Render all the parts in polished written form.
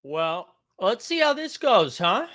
Well, let's see how this goes, huh?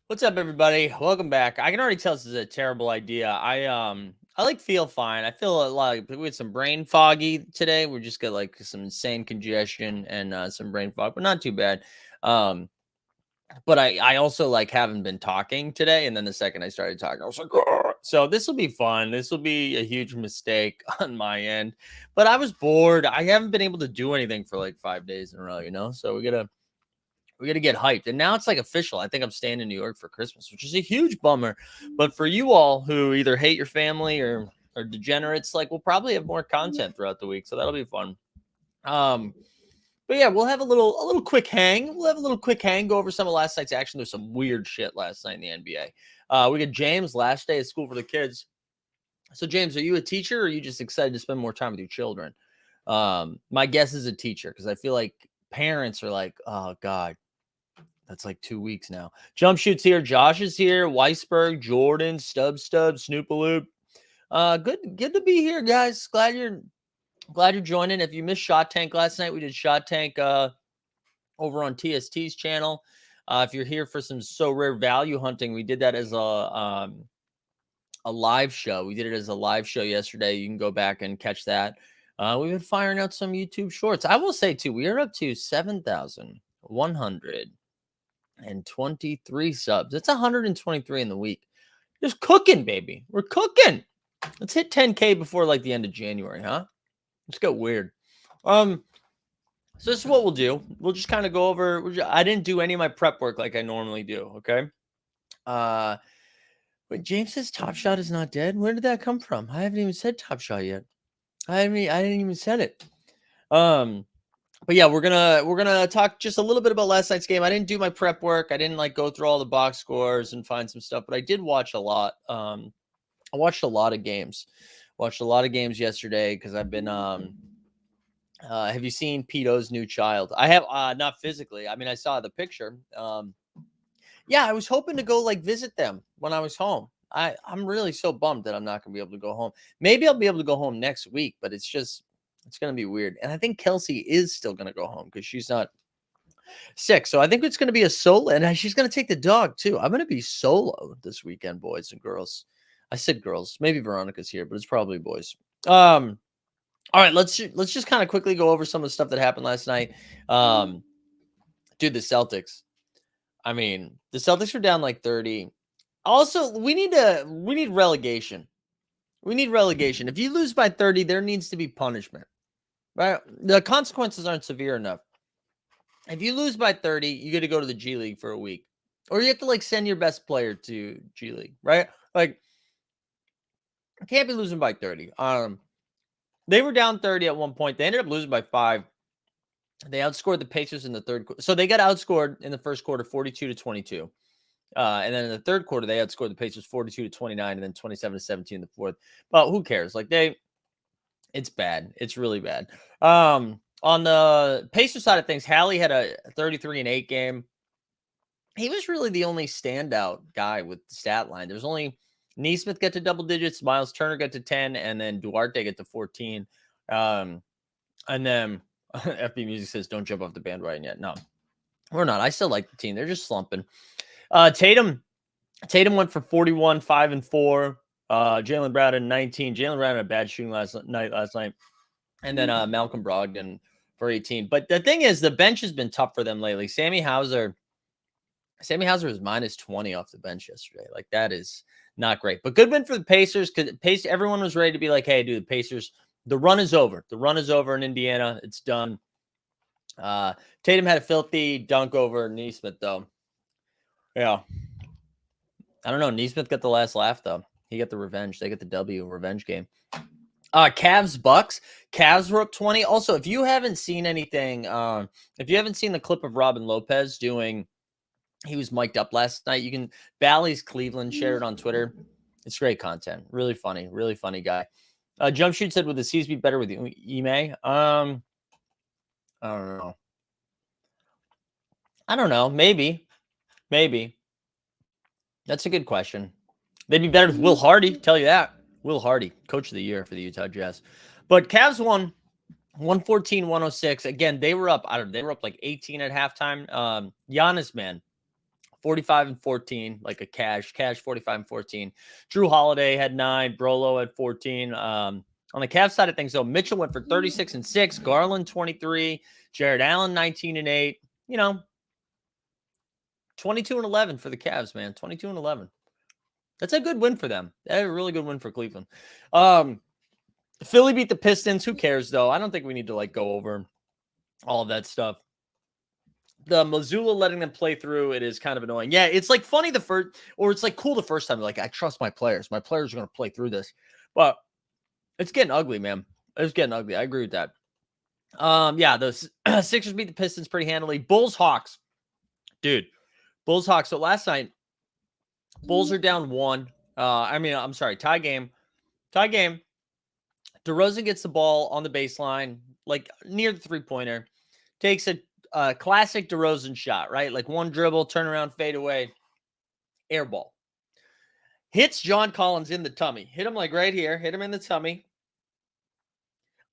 What's up, everybody? Welcome back. I can already tell this is a terrible idea. I like feel fine. I feel a lot like we had some brain foggy today. We just got like some insane congestion and some brain fog, but not too bad. Um, but I also like haven't been talking today, and then the second I started talking, I was like, "Grr." So this will be fun. This will be a huge mistake on my end, but I was bored. I haven't been able to do anything for like 5 days in a row. So we gotta get hyped. And now it's like official. I think I'm staying in New York for Christmas, which is a huge bummer. But for you all who either hate your family or degenerates, like we'll probably have more content throughout the week. So that'll be fun. Um, but yeah, we'll have a little quick hang. We'll have a little quick hang, go over some of last night's action. There's some weird shit last night in the NBA. We got James last day of school for the kids. So James, are you a teacher or are you just excited to spend more time with your children? My guess is a teacher because I feel like parents are like, oh God, that's like 2 weeks now. Jump shoots here. Josh is here. Weisberg, Jordan, Snoopaloop. Good to be here, guys. Glad you're joining. If you missed Shot Tank last night, we did Shot Tank over on TST's channel. If you're here for some So Rare value hunting, we did that as a live show. We did it as a live show yesterday. You can go back and catch that. We've been firing out some YouTube shorts. I will say too, we are up to 7,123 subs. It's 123 in the week. Just cooking, baby. We're cooking. Let's hit 10K before like the end of January, huh? Let's go weird. So this is what we'll do. We'll just kind of go over. I didn't do any of my prep work like I normally do. Okay. Wait, James says Top Shot is not dead. Where did that come from? I haven't even said Top Shot yet. I didn't even said it. But yeah, we're gonna talk just a little bit about last night's game. I didn't do my prep work. I didn't like go through all the box scores and find some stuff, but I did watch a lot. I watched a lot of games. Watched a lot of games yesterday because I've been have you seen Peto's new child? I have not physically. I mean, I saw the picture. Yeah, I was hoping to go like visit them when I was home. I'm really so bummed that I'm not gonna be able to go home. Maybe I'll be able to go home next week, but it's gonna be weird. And I think Kelsey is still gonna go home because she's not sick. So I think it's gonna be a solo, and she's gonna take the dog too. I'm gonna be solo this weekend, boys and girls. I said girls. Maybe Veronica's here, but it's probably boys. All right, let's just kind of quickly go over some of the stuff that happened last night. Dude, the Celtics. I mean, the Celtics were down like 30. Also, we need relegation. We need relegation. If you lose by 30, there needs to be punishment. Right? The consequences aren't severe enough. If you lose by 30, you get to go to the G League for a week. Or you have to like send your best player to G League, right? Like can't be losing by 30. They were down 30 at one point. They ended up losing by 5. They outscored the Pacers in the third quarter. So they got outscored in the first quarter 42-22. And then in the third quarter, they outscored the Pacers 42-29 and then 27-17 in the fourth. But who cares? Like it's bad. It's really bad. On the Pacers side of things, Hallie had a 33-8 game. He was really the only standout guy with the stat line. There's only Neesmith got to double digits, Miles Turner got to 10, and then Duarte got to 14. And then FB Music says, don't jump off the bandwagon yet. No, we're not. I still like the team. They're just slumping. Tatum went for 41, 5 and 4. Jaylen Brown at 19. Jaylen Brown had a bad shooting last night. And then Malcolm Brogdon for 18. But the thing is, the bench has been tough for them lately. Sammy Hauser was minus 20 off the bench yesterday. Like, that is not great. But good win for the Pacers, because everyone was ready to be like, hey, dude, the Pacers, the run is over. The run is over in Indiana. It's done. Tatum had a filthy dunk over Nesmith, though. Yeah. I don't know. Nesmith got the last laugh, though. He got the revenge. They got the W, revenge game. Cavs Bucks. Cavs were up 20. Also, if you haven't seen anything, if you haven't seen the clip of Robin Lopez doing, he was mic'd up last night. You can, Bally's Cleveland shared it on Twitter. It's great content. Really funny guy. Jump Shoot said, would the C's be better with Ime? I don't know. Maybe. That's a good question. They'd be better with Will Hardy. Tell you that. Will Hardy, coach of the year for the Utah Jazz. But Cavs won 114-106. Again, they were up. They were up like 18 at halftime. Giannis, man, 45-14, like a cash 45-14. Drew Holiday had 9. Brolo had 14. On the Cavs side of things, though, Mitchell went for 36-6. Garland 23. Jared Allen 19-8. 22-11 for the Cavs, man. 22-11. That's a good win for them. That's a really good win for Cleveland. Philly beat the Pistons. Who cares, though? I don't think we need to go over all of that stuff. The Missoula letting them play through, it is kind of annoying. Yeah, it's funny the first, or it's cool the first time. I trust my players. My players are going to play through this. But it's getting ugly, man. It's getting ugly. I agree with that. Yeah, the Sixers beat the Pistons pretty handily. Bulls Hawks. Dude, Bulls Hawks. So last night, Bulls are down 1. I'm sorry, tie game. DeRozan gets the ball on the baseline, near the three-pointer. Takes a classic DeRozan shot, right? One dribble, turnaround, fade away, air ball. Hits John Collins in the tummy. Hit him right here. Hit him in the tummy.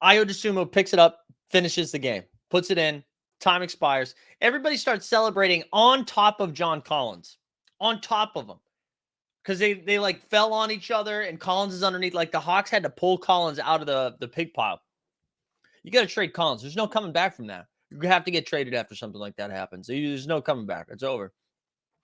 Ayo Dosunmu picks it up, finishes the game, puts it in. Time expires. Everybody starts celebrating on top of John Collins. On top of him. Because they fell on each other and Collins is underneath. The Hawks had to pull Collins out of the pig pile. You got to trade Collins. There's no coming back from that. You have to get traded after something like that happens. There's no coming back. It's over.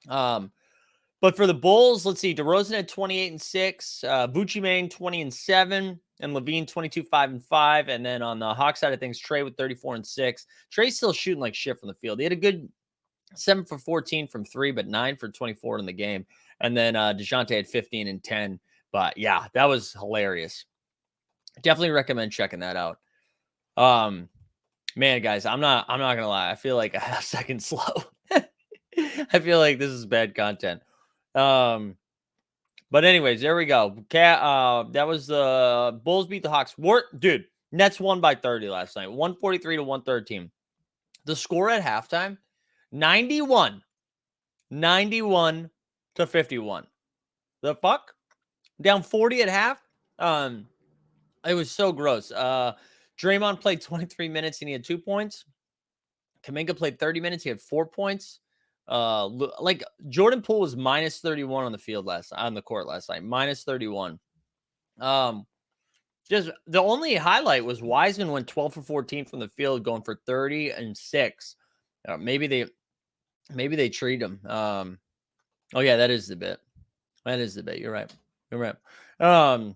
But for the Bulls, let's see. DeRozan had 28-6, Bucci Mane 20-7, and Levine 22-5-5. And then on the Hawks side of things, Trey with 34-6. Trey's still shooting like shit from the field. He had a good 7 for 14 from 3, but 9 for 24 in the game. And then DeJounte had 15-10. But yeah, that was hilarious. Definitely recommend checking that out. Man, guys, I'm not gonna lie. I feel like a half second slow. I feel like this is bad content. But anyways, there we go. That was the Bulls beat the Hawks. Dude, Nets won by 30 last night. 143-113. The score at halftime, 91-51. The fuck? Down 40 at half. It was so gross. Draymond played 23 minutes and he had 2 points. Kuminga played 30 minutes. He had 4 points. Jordan Poole was minus 31 on the court last night. Minus 31. Just the only highlight was Wiseman went 12 for 14 from the field, going for 30-6. Maybe they treat him. Oh yeah, that is the bit. You're right. KD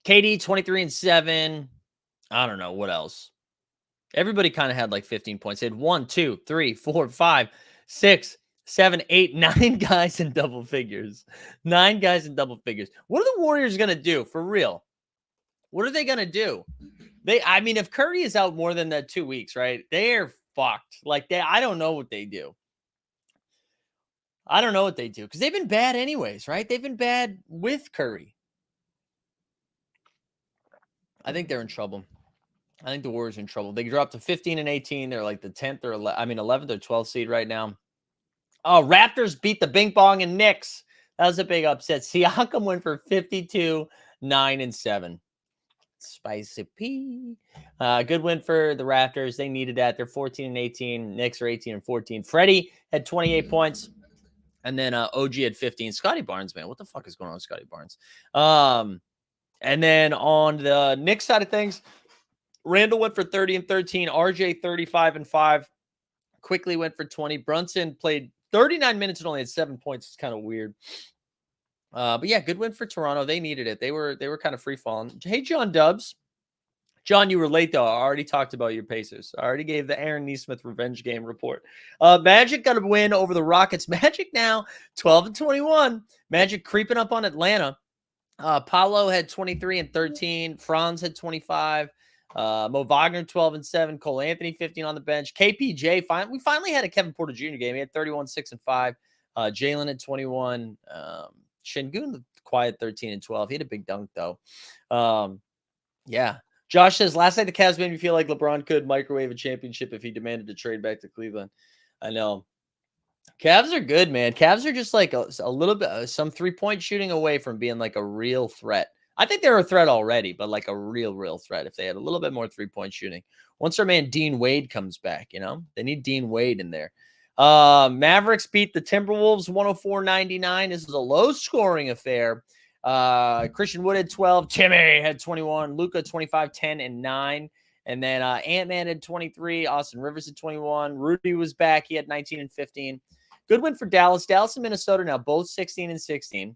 23-7. I don't know what else. Everybody kind of had 15 points. They had 1, 2, 3, 4, 5, 6, 7, 8, 9 guys in double figures. 9 guys in double figures. What are the Warriors going to do for real? What are they going to do? If Curry is out more than that 2 weeks, right? They're fucked. I don't know what they do. Because they've been bad anyways, right? They've been bad with Curry. I think they're in trouble. I think the Warriors are in trouble. They dropped to 15-18. They're the 10th or 11th or 12th seed right now. Oh, Raptors beat the Bing Bong and Knicks. That was a big upset. Siakam went for 52-9-7. Spicy P. Good win for the Raptors. They needed that. They're 14-18. Knicks are 18-14. Freddie had 28 points. And then OG had 15. Scotty Barnes, man. What the fuck is going on with Scotty Barnes? And then on the Knicks side of things, Randall went for 30 and 13. RJ 35 and 5. Quickly went for 20. Brunson played 39 minutes and only had 7 points. It's kind of weird. But yeah, good win for Toronto. They needed it. They were kind of free falling. Hey, John Dubs. John, you were late though. I already talked about your Pacers. I already gave the Aaron Nesmith revenge game report. Magic got a win over the Rockets. Magic now 12 and 21. Magic creeping up on Atlanta. Paolo had 23 and 13. Franz had 25. Mo Wagner 12 and 7. Cole Anthony 15 on the bench. KPJ we finally had a Kevin Porter Jr. game. He had 31, 6 and 5. Jalen had 21. Şengün quiet 13 and 12. He had a big dunk though. Yeah. Josh says, last night the Cavs made me feel like LeBron could microwave a championship if he demanded to trade back to Cleveland. I know. Cavs are good, man. Cavs are just like a little bit, some three-point shooting away from being like a real threat. I think they're a threat already, but like a real threat if they had a little bit more three-point shooting. Once our man Dean Wade comes back, they need Dean Wade in there. Mavericks beat the Timberwolves 104-99. This is a low-scoring affair. Christian Wood had 12. Timmy had 21. Luka 25, 10, and 9. And then Ant-Man had 23. Austin Rivers had 21. Rudy was back. He had 19 and 15. Good win for Dallas. Dallas and Minnesota now both 16 and 16.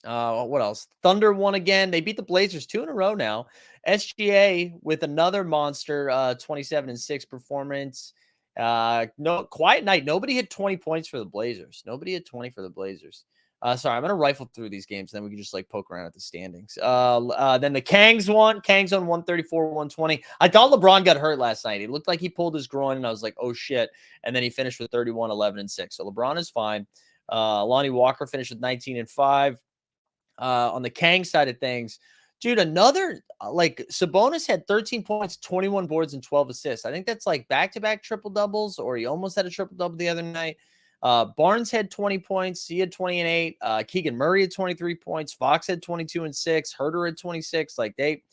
What else? Thunder won again. They beat the Blazers 2 in a row now. SGA with another monster 27 and 6 performance. No quiet night. Nobody hit 20 points for the Blazers. Nobody hit 20 for the Blazers. Sorry, I'm going to rifle through these games. Then we can just like poke around at the standings. Then the Kangs won. Kangs on 134-120. I thought LeBron got hurt last night. It looked like he pulled his groin, and I was like, oh, shit. And then he finished with 31, 11, and 6. So LeBron is fine. Lonnie Walker finished with 19 and 5. On the Kang side of things, dude, another like Sabonis had 13 points, 21 boards, and 12 assists. I think that's like back-to-back triple doubles, or he almost had a triple double the other night. Barnes had 20 points. He had 20 and 8. Keegan Murray had 23 points. Fox had 22 and 6. Herter had 26. Like they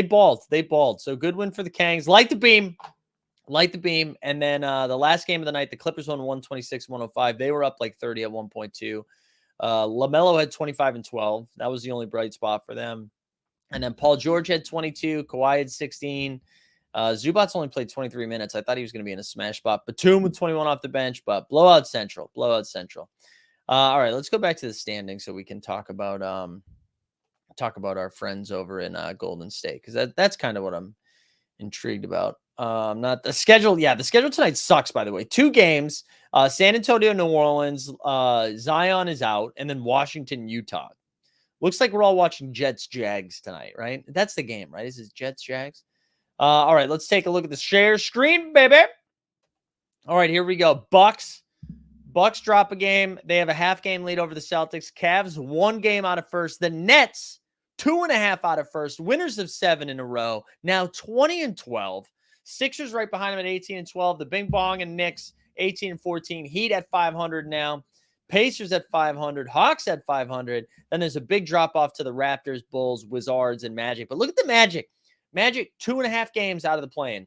balled. They balled. So good win for the Kangs. Light the beam. And then the last game of the night, the Clippers won 126-105. They were up like 30 at 1.2. LaMelo had 25 and 12. That was the only bright spot for them. And then Paul George had 22. Kawhi had 16. Zubac's only played 23 minutes. I thought he was going to be in a smash spot. Batum with 21 off the bench, but blowout central. All right, let's go back to the standings so we can talk about our friends over in Golden State, because that's kind of what I'm intrigued about. Not the schedule. Yeah, the schedule tonight sucks, by the way. 2 games, San Antonio, New Orleans, Zion is out, and then Washington, Utah. Looks like we're all watching Jets, Jags tonight, right? That's the game, right? Is it Jets, Jags? All right, let's take a look at the share screen, baby. All right, here we go. Bucks drop a game. They have a half game lead over the Celtics. Cavs 1 game out of first. The Nets 2.5 out of first. Winners of 7 in a row. Now 20 and 12. Sixers right behind them at 18 and 12. The Bing Bong and Knicks 18 and 14. Heat at 500 now. Pacers at 500. Hawks at 500. Then there's a big drop off to the Raptors, Bulls, Wizards, and Magic. But look at the Magic. Magic 2.5 games out of the play-in.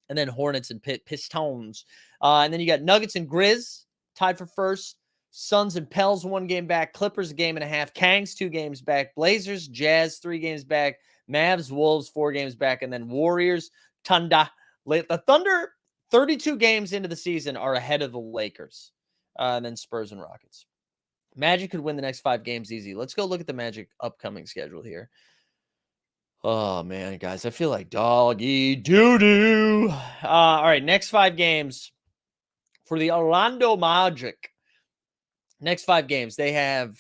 And then Hornets and Pistons. And then you got Nuggets and Grizz tied for first. Suns and Pels 1 game back. Clippers 1.5 games. Kangs 2 games back. Blazers, Jazz 3 games back. Mavs, Wolves 4 games back. And then Warriors, Thunder. The Thunder, 32 games into the season, are ahead of the Lakers. And then Spurs and Rockets. Magic could win the next 5 games easy. Let's go look at the Magic upcoming schedule here. Oh, man, guys, I feel like doggy doo-doo. All right, next 5 games for the Orlando Magic. Next 5 games, they have,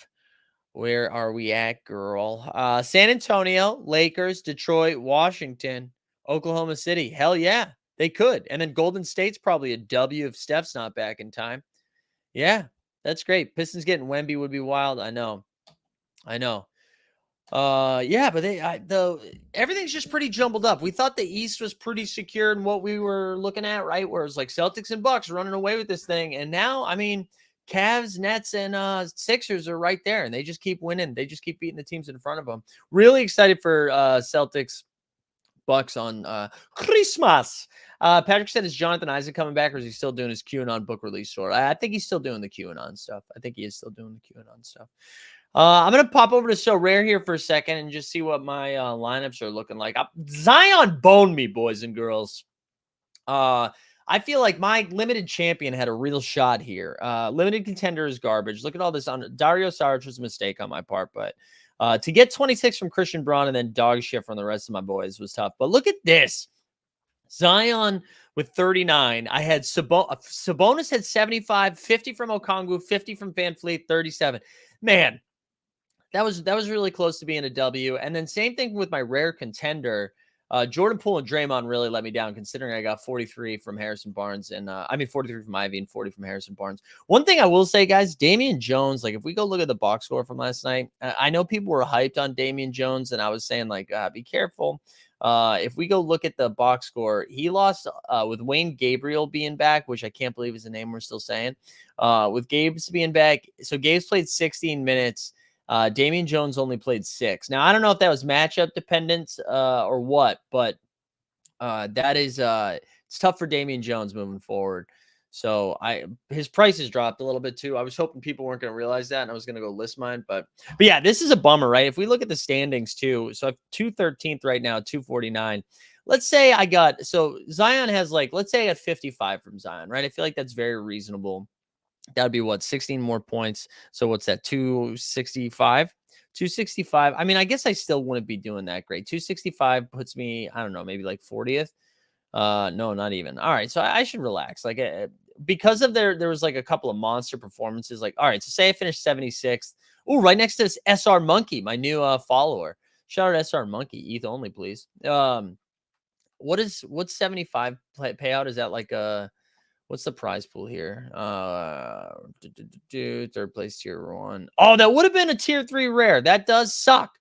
where are we at, girl? San Antonio, Lakers, Detroit, Washington, Oklahoma City. Hell yeah, they could. And then Golden State's probably a W if Steph's not back in time. Yeah, that's great. Pistons getting Wemby would be wild. I know. Yeah, but everything's just pretty jumbled up. We thought the East was pretty secure in what we were looking at, right? Where it's like Celtics and Bucks running away with this thing. And now, I mean, Cavs, Nets, and Sixers are right there, and they just keep winning. They just keep beating the teams in front of them. Really excited for Celtics, Bucks on Christmas. Patrick said, is Jonathan Isaac coming back, or is he still doing his QAnon book release tour? I think he's still doing the QAnon stuff. I'm gonna pop over to So Rare here for a second and just see what my lineups are looking like. Zion boned me, boys and girls. I feel like my limited champion had a real shot here. Limited contender is garbage. Look at all this. Dario Saric was a mistake on my part, but to get 26 from Christian Braun and then dog shit from the rest of my boys was tough. But look at this. Zion with 39. I had Sabonis had 75, 50 from Okongwu, 50 from Van Fleet, 37. Man, that was really close to being a W. And then same thing with my rare contender. Jordan Poole and Draymond really let me down, considering I got 43 from Harrison Barnes and 43 from Ivy and 40 from Harrison Barnes. One thing I will say, guys, Damian Jones, like if we go look at the box score from last night, I know people were hyped on Damian Jones, and I was saying like, be careful. If we go look at the box score, he lost with Wayne Gabriel being back, which I can't believe is the name we're still saying. With Gabe's being back, so Gabe's played 16 minutes. Damian Jones only played 6. Now, I don't know if that was matchup dependence or what, but that is it's tough for Damian Jones moving forward. So his prices dropped a little bit too. I was hoping people weren't going to realize that, and I was going to go list mine, but yeah, this is a bummer, right? If we look at the standings too, so I have 213th right now, 249. Let's say Zion has let's say I got 55 from Zion, right? I feel like that's very reasonable. That would be what, 16 more points. So what's that? 265. 265. I mean, I guess I still wouldn't be doing that great. 265 puts me, I don't know, maybe like 40th. No, not even. All right, so I should relax. Because of there was like a couple of monster performances. Like, all right, so say I finished 76th. Oh, right next to this SR Monkey, my new follower. Shout out SR Monkey, ETH only, please. What's 75 payout? Is that like what's the prize pool here? Third place tier 1. Oh, that would have been a tier 3 rare. That does suck.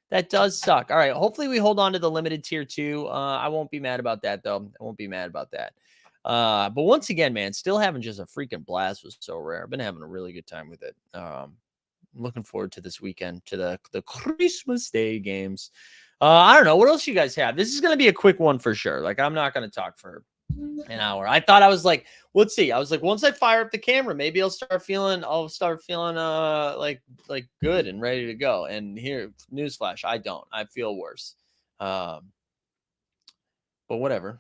That does suck. All right. Hopefully we hold on to the limited tier 2. I won't be mad about that though. I won't be mad about that. But once again, man, still having just a freaking blast was So Rare. I've been having a really good time with it. I'm looking forward to this weekend, to the Christmas Day games. I don't know. What else you guys have? This is going to be a quick one for sure. Like, I'm not going to talk for an hour. I thought I was like, let's see. I was like, once I fire up the camera, maybe I'll start feeling like good and ready to go. And here, newsflash, I don't. I feel worse. But whatever.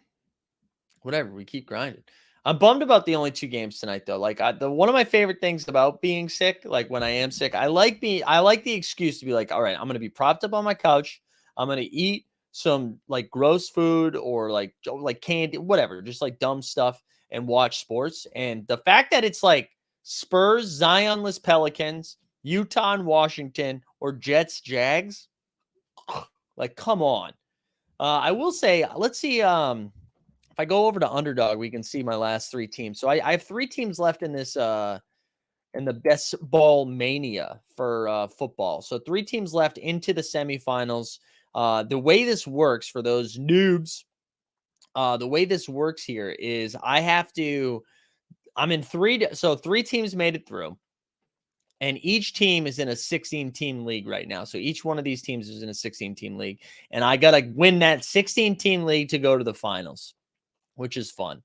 We keep grinding. I'm bummed about the only 2 games tonight though. Like one of my favorite things about being sick, like when I am sick, I like the excuse to be like, all right, I'm gonna be propped up on my couch. I'm gonna eat some like gross food or like candy, whatever, just like dumb stuff, and watch sports. And the fact that it's like Spurs, Zionless Pelicans, Utah and Washington, or Jets, Jags, like come on. I will say, let's see. If I go over to Underdog, we can see my last 3 teams. So I have 3 teams left in this in the best ball mania for football. So 3 teams left into the semifinals. The way this works for those noobs, the way this works here is I'm in 3. So 3 teams made it through. And each team is in a 16-team league right now. So each one of these teams is in a 16-team league. And I got to win that 16-team league to go to the finals, which is fun.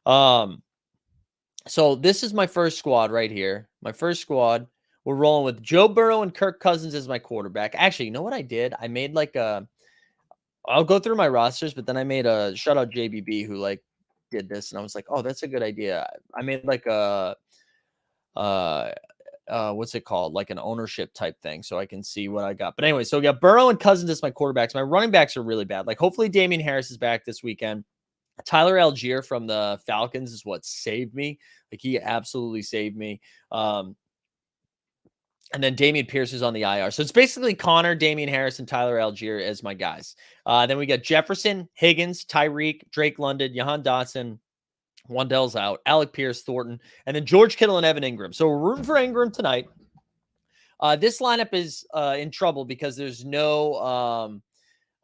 So this is my first squad right here. My first squad. We're rolling with Joe Burrow and Kirk Cousins as my quarterback. Actually, you know what I did? I made I'll go through my rosters, but then I made a shout out JBB who did this, and I was like, oh, that's a good idea. I made what's it called? Like an ownership type thing, so I can see what I got. But anyway, so we got Burrow and Cousins as my quarterbacks. My running backs are really bad. Like hopefully Damian Harris is back this weekend. Tyler Algier from the Falcons is what saved me. Like he absolutely saved me. And then Dameon Pierce is on the IR. So it's basically Connor, Damian Harris, and Tyler Algier as my guys. Then we got Jefferson, Higgins, Tyreek, Drake London, Jahan Dotson, Wandell's out, Alec Pierce, Thornton, and then George Kittle and Evan Ingram. So we're rooting for Ingram tonight. This lineup is in trouble because there's no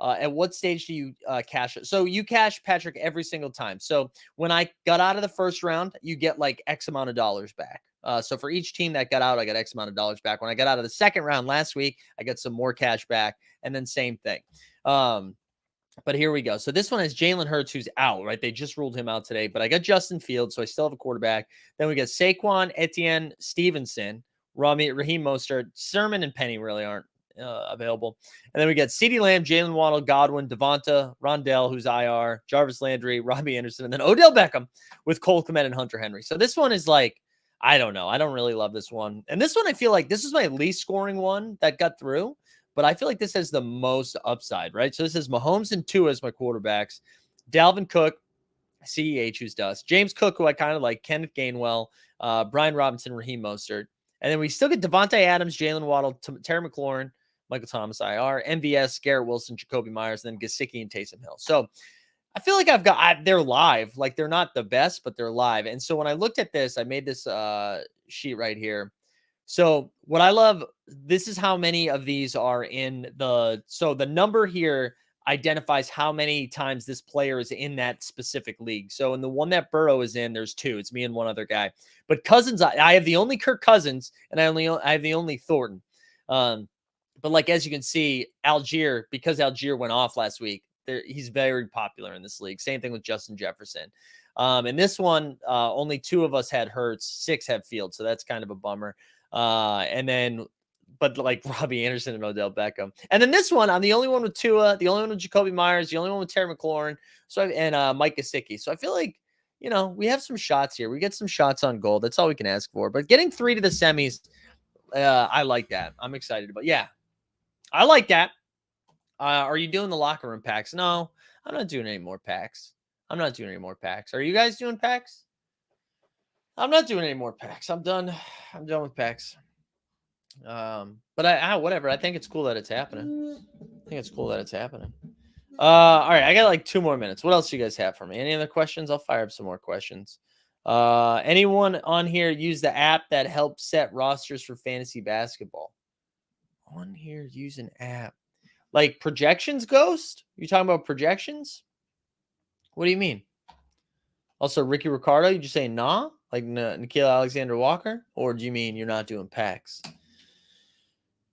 at what stage do you cash it? So you cash Patrick every single time. So when I got out of the first round, you get like X amount of dollars back. So for each team that got out, I got X amount of dollars back. When I got out of the second round last week, I got some more cash back, and then same thing. But here we go. So this one has Jalen Hurts, who's out, right? They just ruled him out today, but I got Justin Fields, so I still have a quarterback. Then we got Saquon, Etienne, Stevenson, Raheem Mostert, Sermon, and Penny really aren't available. And then we got CeeDee Lamb, Jalen Waddle, Godwin, Devonta, Rondell, who's IR, Jarvis Landry, Robbie Anderson, and then Odell Beckham with Cole Kmet and Hunter Henry. So this one is like, I don't know. I don't really love this one. And this one, I feel like this is my least scoring one that got through, but I feel like this has the most upside, right? So this is Mahomes and Tua as my quarterbacks, Dalvin Cook, CEH, who's dust, James Cook, who I kind of like, Kenneth Gainwell, Brian Robinson, Raheem Mostert. And then we still get Devontae Adams, Jalen Waddle, Terry McLaurin, Michael Thomas, IR, MVS, Garrett Wilson, Jacoby Myers, and then Gesicki and Taysom Hill. So I feel like they're live. Like they're not the best, but they're live. And so when I looked at this, I made this sheet right here. So what I love, this is how many of these are in so the number here identifies how many times this player is in that specific league. So in the one that Burrow is in, there's 2. It's me and one other guy. But Cousins, I have the only Kirk Cousins, and I have the only Thornton. But like, as you can see, Algier, because Algier went off last week, he's very popular in this league. Same thing with Justin Jefferson. And this one, only 2 of us had Hurts, 6 had Fields. So that's kind of a bummer. And then, but like Robbie Anderson and Odell Beckham. And then this one, I'm the only one with Tua, the only one with Jacoby Myers, the only one with Terry McLaurin, and Mike Gesicki. So I feel like, we have some shots here. We get some shots on goal. That's all we can ask for. But getting 3 to the semis, I like that. I'm excited about. Yeah, I like that. Are you doing the locker room packs? No, I'm not doing any more packs. Are you guys doing packs? I'm not doing any more packs. I'm done. I'm done with packs. But whatever. I think it's cool that it's happening. All right. I got like 2 more minutes. What else do you guys have for me? Any other questions? I'll fire up some more questions. Anyone on here use the app that helps set rosters for fantasy basketball? On here, use an app. Like projections, Ghost? You talking about projections? What do you mean? Also, Ricky Ricardo, you just saying nah? Like Nikhil Alexander Walker? Or do you mean you're not doing packs?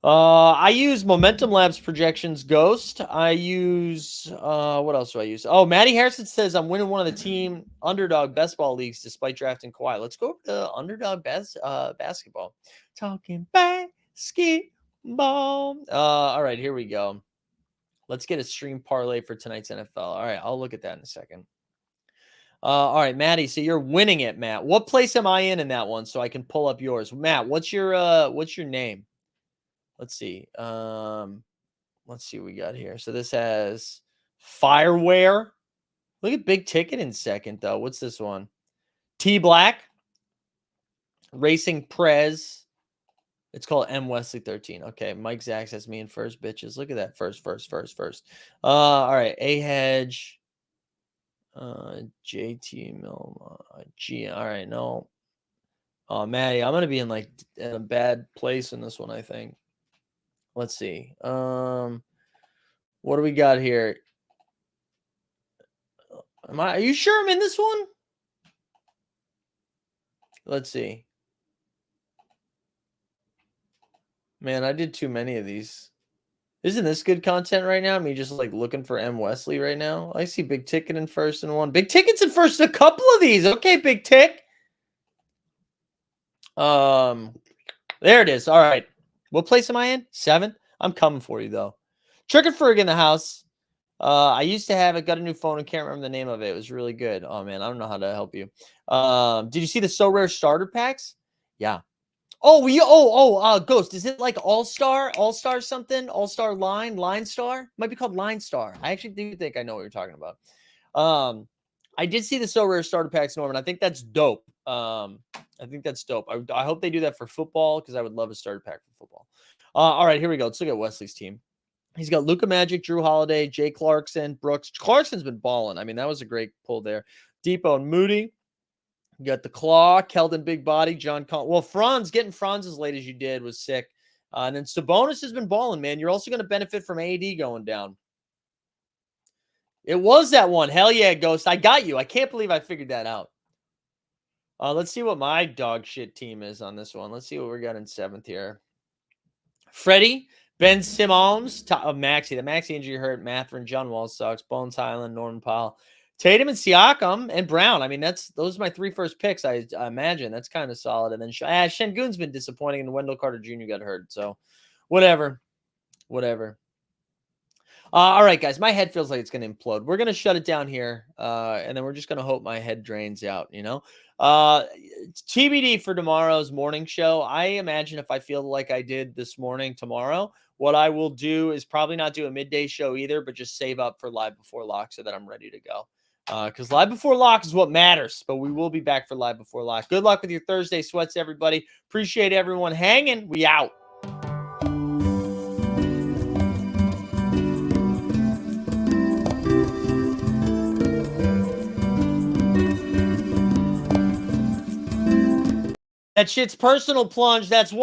I use Momentum Labs projections, Ghost. I use, what else do I use? Oh, Matty Harrison says I'm winning one of the team underdog best ball leagues despite drafting Kawhi. Let's go over to underdog basketball. Talking basketball. All right, here we go. Let's get a stream parlay for tonight's NFL. All right, I'll look at that in a second. All right, Maddie. So you're winning it, Matt. What place am I in that one so I can pull up yours? Matt, what's your name? Let's see. Let's see what we got here. So this has Fireware. Look at Big Ticket in second, though. What's this one? T Black. Racing Prez. It's called M Wesley 13. Okay, Mike Zacks has me in first, bitches. Look at that. First. All right, A Hedge. JT Mill. G. All right, no. Oh, Maddie, I'm gonna be in in a bad place in this one, I think. Let's see. What do we got here? Are you sure I'm in this one? Let's see. Man, I did too many of these. Isn't this good content right now? Me just like looking for M Wesley right now. I see Big Ticket in first and one. Big Ticket's in first in a couple of these. Okay, Big Tick. There it is. All right. What place am I in? 7. I'm coming for you though. Trickerferg in the house. I used to have it, got a new phone and can't remember the name of it. It was really good. Oh man, I don't know how to help you. Did you see the So Rare starter packs? Yeah. Oh, Ghost. Is it like All-Star something? All-Star Line Star? Might be called Line Star. I actually do think I know what you're talking about. I did see the So Rare starter packs, Norman. I think that's dope. I hope they do that for football because I would love a starter pack for football. All right, here we go. Let's look at Wesley's team. He's got Luka Magic, Drew Holiday, Jay Clarkson, Brooks. Clarkson's been balling. I mean, that was a great pull there. Depot and Moody. You got the Claw, Keldon Big Body, John Con. Well, getting Franz as late as you did was sick. And then Sabonis has been balling, man. You're also going to benefit from AD going down. It was that one. Hell yeah, Ghost. I got you. I can't believe I figured that out. Let's see what my dog shit team is on this one. Let's see what we got in 7th here. Freddie, Ben Simmons, Maxey. The Maxey injury hurt. Matherin, John Wall sucks. Bones Highland, Norman Powell, Tatum and Siakam and Brown. I mean, those are my 3 first picks. I imagine that's kind of solid. And then Şengün's been disappointing, and Wendell Carter Jr. got hurt. So, whatever. All right, guys, my head feels like it's going to implode. We're going to shut it down here, and then we're just going to hope my head drains out, TBD for tomorrow's morning show. I imagine if I feel like I did this morning, tomorrow, what I will do is probably not do a midday show either, but just save up for Live Before Lock so that I'm ready to go. Because Live Before Lock is what matters, but we will be back for Live Before Lock. Good luck with your Thursday sweats, everybody. Appreciate everyone hanging. We out. That shit's personal, Plunge. That's why.